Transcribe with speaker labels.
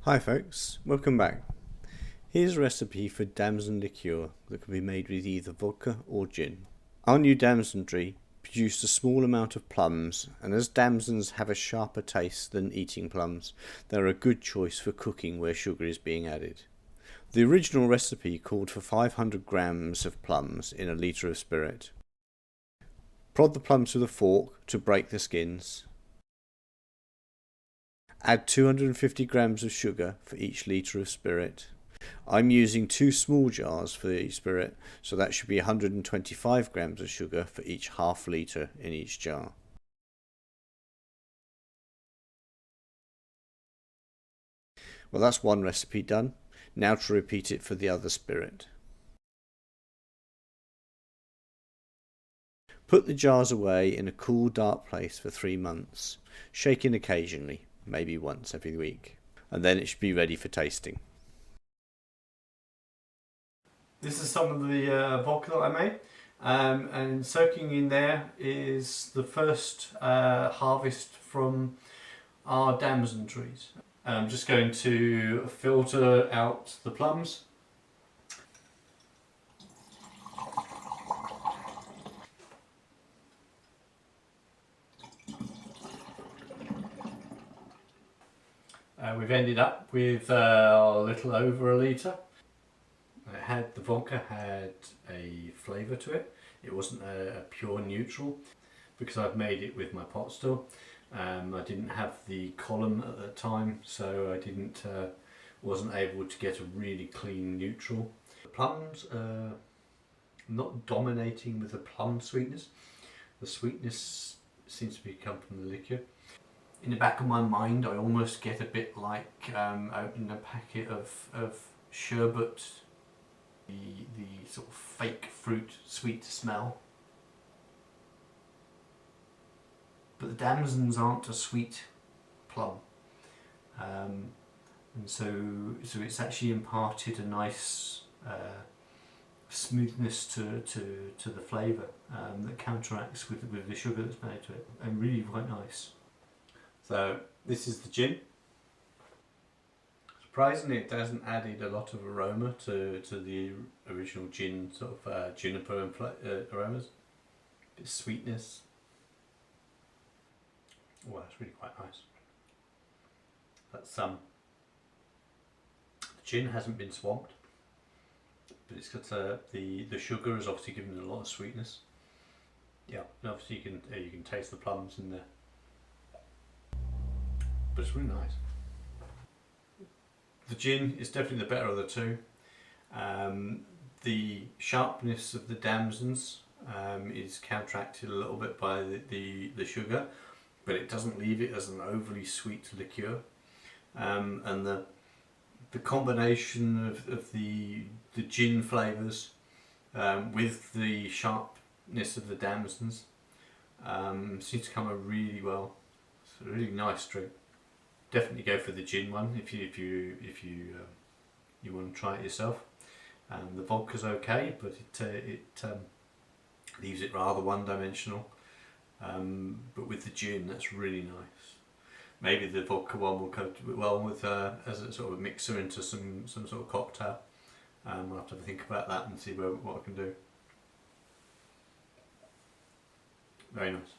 Speaker 1: Hi folks, welcome back. Here's a recipe for Damson liqueur that can be made with either vodka or gin. Our new Damson tree produced a small amount of plums, and as damsons have a sharper taste than eating plums, they're a good choice for cooking where sugar is being added. The original recipe called for 500 grams of plums in a litre of spirit. Prod the plums with a fork to break the skins. Add 250 grams of sugar for each litre of spirit. I'm using 2 small jars for each spirit, so that should be 125 grams of sugar for each half litre in each jar. Well, that's one recipe done. Now to repeat it for the other spirit. Put the jars away in a cool, dark place for 3 months, shaking occasionally, maybe once every week, and then it should be ready for tasting.
Speaker 2: This is some of the vodka that I made, and soaking in there is the first harvest from our Damson trees. I'm just going to filter out the plums. We've ended up with a little over a litre. The vodka had a flavour to it. It wasn't a pure neutral because I've made it with my pot still. I didn't have the column at the time, so I wasn't able to get a really clean neutral. The plums are not dominating with the plum sweetness. The sweetness seems to be come from the liqueur. In the back of my mind, I almost get a bit like opening a packet of sherbet. The sort of fake fruit sweet smell. But the damsons aren't a sweet plum, and so it's actually imparted a nice smoothness to the flavour that counteracts with the sugar that's made to it, and really quite nice. So this is the gin. Surprisingly, it hasn't added a lot of aroma to the original gin, sort of juniper and aromas. A bit of sweetness. Oh, that's really quite nice. That's the gin hasn't been swamped, but it's got the sugar has obviously given it a lot of sweetness. Yeah, and obviously you can taste the plums in there, but it's really nice. The gin is definitely the better of the two. The sharpness of the damsons is counteracted a little bit by the sugar, but it doesn't leave it as an overly sweet liqueur. And the combination of the gin flavours with the sharpness of the damsons seems to come out really well. It's a really nice drink. Definitely go for the gin one if you want to try it yourself. The vodka's okay, but it leaves it rather one-dimensional. But with the gin, that's really nice. Maybe the vodka one will go well with as a sort of a mixer into some sort of cocktail. We'll have to think about that and see what I can do. Very nice.